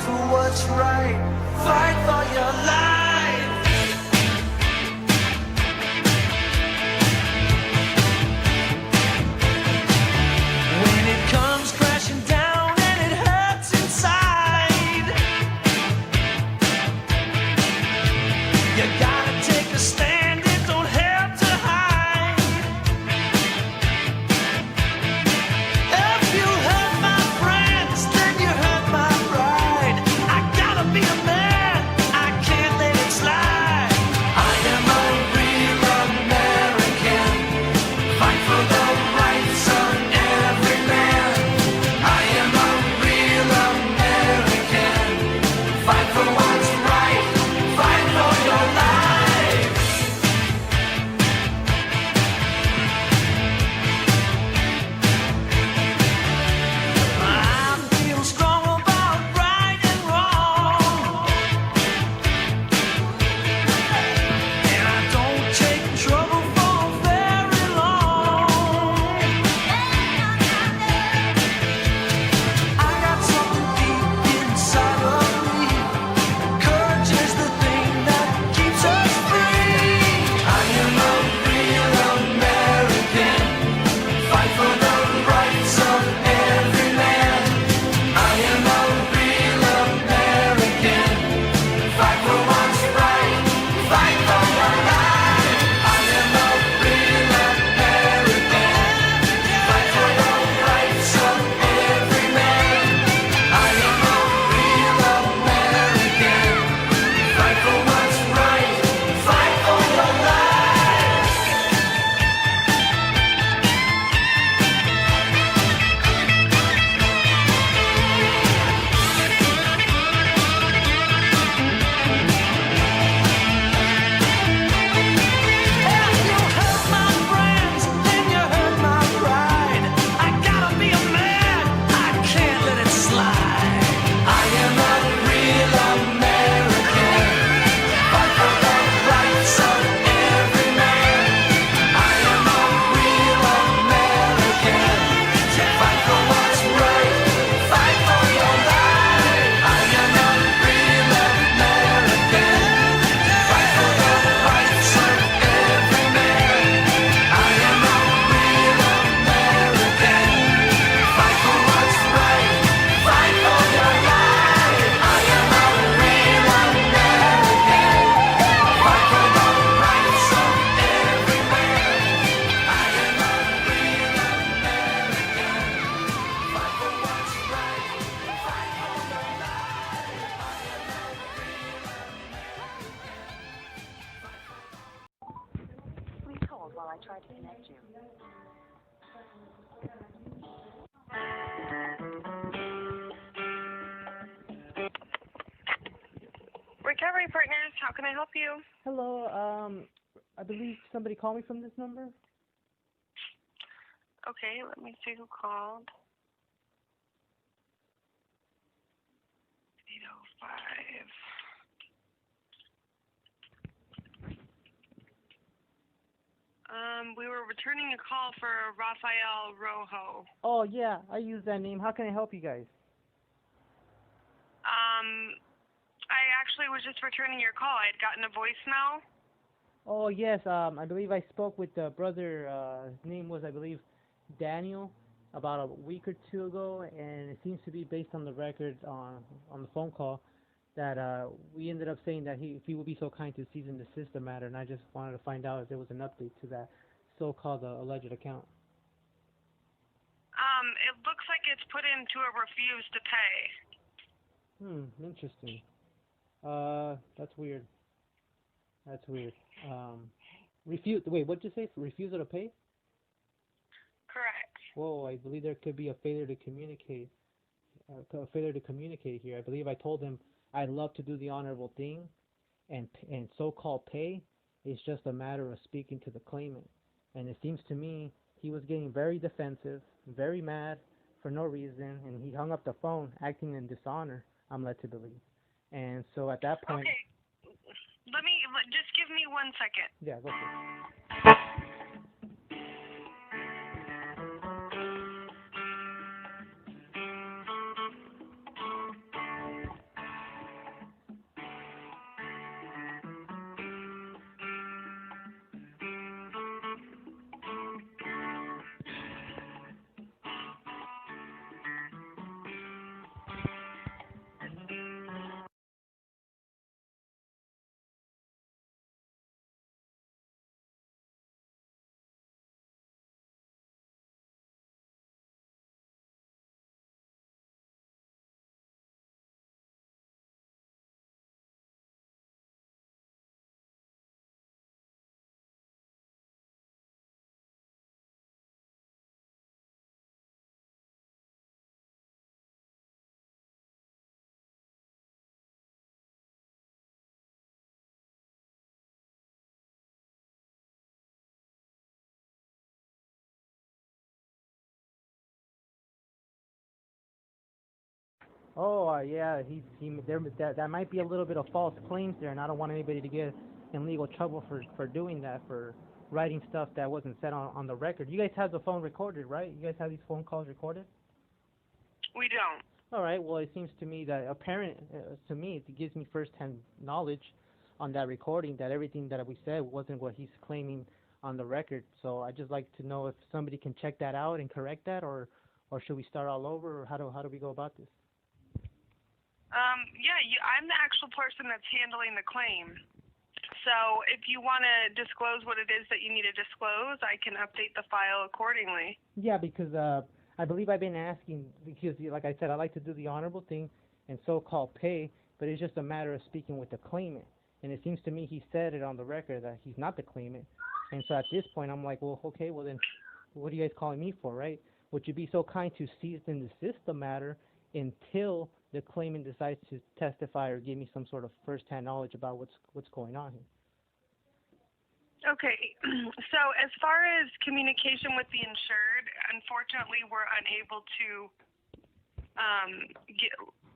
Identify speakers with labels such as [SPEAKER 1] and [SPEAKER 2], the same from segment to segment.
[SPEAKER 1] for what's right. Fight for your life. When it comes crashing down and it hurts inside, you gotta take a stand, it don't have to hide. If you hurt my friends, then you hurt my pride. I gotta be a man, I can't let it slide. I am a real American, fight for the rights of every man. I am a real American, fight for what's right, fight for your life. I feel strong about right and wrong, and I don't take trouble for very long. I got something deep inside of me. Courage is the thing that keeps us free. I am a real American, fight for the rights of every man. I am a real American, fight for what's right, fight for your life. I am a real American, fight for the rights of every man. I am a real American, fight for what's right, fight for your life. If you hurt my friends, then you hurt my pride. I gotta be a man, I can't let it slide. I am a real American, fight for the rights of every man. I am a real American, fight for what's right, fight for your life. I am a real American, fight for the rights of every man. I am a real American, fight for what's right, fight for your life. I am a real American, fight for the rights of every man. I am a real American, fight for what's right, fight for your life.
[SPEAKER 2] Please hold while I try to connect you.
[SPEAKER 3] Recovery Partners, how can I help you?
[SPEAKER 4] Hello, I believe somebody called me from this number.
[SPEAKER 3] Okay, let me see who called. 805. We were returning a call for Rafael Rojo.
[SPEAKER 4] Oh, yeah, I use that name. How can I help you guys?
[SPEAKER 3] I actually was just returning your call. I had gotten a voicemail.
[SPEAKER 4] Oh, yes, I believe I spoke with the brother, his name was, I believe, Daniel, about a week or two ago, and it seems to be based on the record on the phone call that we ended up saying that if he would be so kind to cease and desist the matter, and I just wanted to find out if there was an update to that so-called alleged account.
[SPEAKER 3] It looks like it's put into a refuse to pay.
[SPEAKER 4] Interesting. That's weird. That's weird. Wait, what'd you say? Refusal to pay?
[SPEAKER 3] Correct.
[SPEAKER 4] Whoa, I believe there could be a failure to communicate. Here. I believe I told him I'd love to do the honorable thing, and so-called pay is just a matter of speaking to the claimant. And it seems to me he was getting very defensive, very mad for no reason, and he hung up the phone, acting in dishonor, I'm led to believe. And so at that point...
[SPEAKER 3] Okay. Just give me 1 second.
[SPEAKER 4] Yeah, go for it. Oh, yeah, that might be a little bit of false claims there, and I don't want anybody to get in legal trouble for doing that, for writing stuff that wasn't said on the record. You guys have the phone recorded, right? You guys have these phone calls recorded?
[SPEAKER 3] We don't.
[SPEAKER 4] All right. Well, it seems to me that to me, it gives me first-hand knowledge on that recording that everything that we said wasn't what he's claiming on the record. So I just like to know if somebody can check that out and correct that, or should we start all over, or how do we go about this?
[SPEAKER 3] Yeah, I'm the actual person that's handling the claim. So if you want to disclose what it is that you need to disclose, I can update the file accordingly.
[SPEAKER 4] Yeah, because I believe I've been asking, because like I said, I like to do the honorable thing and so-called pay, but it's just a matter of speaking with the claimant. And it seems to me he said it on the record that he's not the claimant. And so at this point, I'm like, well, okay, well then, what are you guys calling me for, right? Would you be so kind to cease and desist the matter until the claimant decides to testify or give me some sort of first-hand knowledge about what's going on here?
[SPEAKER 3] Okay, so as far as communication with the insured, unfortunately, we're unable to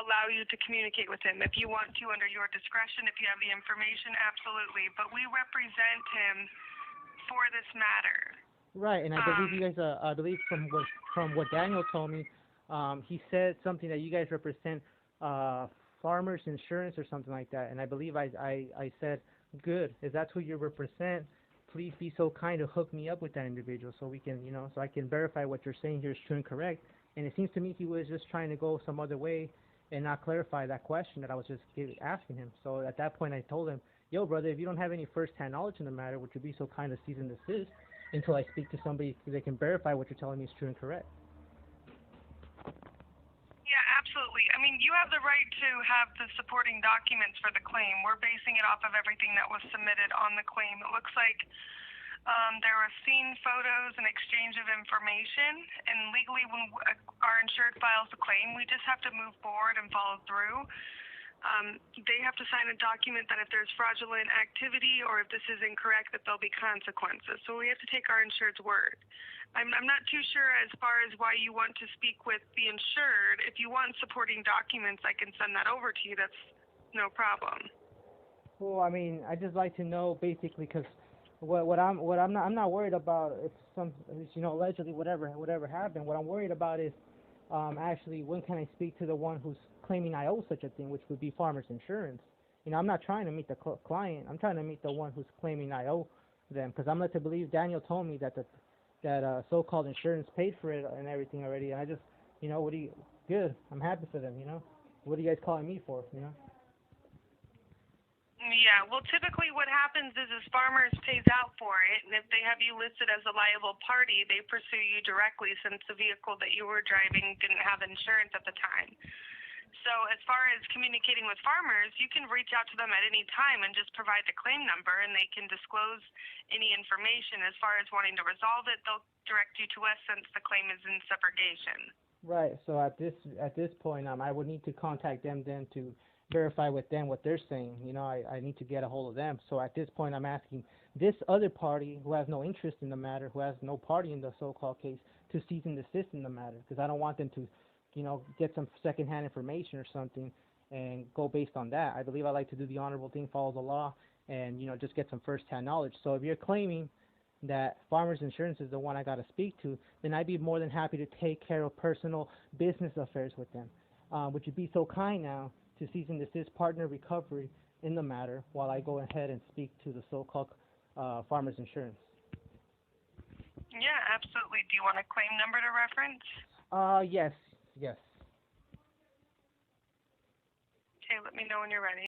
[SPEAKER 3] allow you to communicate with him. If you want to, under your discretion, if you have the information, absolutely. But we represent him for this matter.
[SPEAKER 4] Right, and I believe you guys. I believe from what Daniel told me, he said something that you guys represent Farmers Insurance or something like that. And I believe I said, good. If that's who you represent, please be so kind to hook me up with that individual so we can, so I can verify what you're saying here is true and correct. And it seems to me he was just trying to go some other way and not clarify that question that I was just asking him. So at that point, I told him, yo, brother, if you don't have any first-hand knowledge in the matter, would you be so kind to cease and desist until I speak to somebody that can verify what you're telling me is true and correct?
[SPEAKER 3] Yeah, absolutely. I mean, you have the right to have the supporting documents for the claim. We're basing it off of everything that was submitted on the claim. It looks like there were scene photos and exchange of information, and legally when our insured files a claim, we just have to move forward and follow through. They have to sign a document that if there's fraudulent activity or if this is incorrect, that there'll be consequences. So we have to take our insured's word. I'm not too sure as far as why you want to speak with the insured. If you want supporting documents, I can send that over to you. That's no problem.
[SPEAKER 4] Well, I mean, I just like to know basically because I'm not worried about if allegedly whatever happened. What I'm worried about is actually when can I speak to the one who's claiming I owe such a thing, which would be Farmers Insurance. I'm not trying to meet the client. I'm trying to meet the one who's claiming I owe them, because I'm led to believe Daniel told me that that so-called insurance paid for it and everything already. And I just, good. I'm happy for them. What are you guys calling me for?
[SPEAKER 3] Yeah, well, typically what happens is Farmers pays out for it, and if they have you listed as a liable party, they pursue you directly since the vehicle that you were driving didn't have insurance at the time. So as far as communicating with Farmers, you can reach out to them at any time and just provide the claim number, and they can disclose any information. As far as wanting to resolve it, they'll direct you to us since the claim is in subrogation. Right.
[SPEAKER 4] So at this point, I would need to contact them then to verify with them what they're saying. I need to get a hold of them. So at this point, I'm asking this other party who has no interest in the matter, who has no party in the so-called case, to cease and desist in the matter, because I don't want them to get some second-hand information or something and go based on that. I believe I like to do the honorable thing, follow the law, and, just get some first-hand knowledge. So if you're claiming that Farmers Insurance is the one I got to speak to, then I'd be more than happy to take care of personal business affairs with them. Would you be so kind now to cease and desist partner recovery in the matter while I go ahead and speak to the so-called Farmers Insurance?
[SPEAKER 3] Yeah, absolutely. Do you want a claim number to reference?
[SPEAKER 4] Yes. Yes.
[SPEAKER 3] Okay, let me know when you're ready.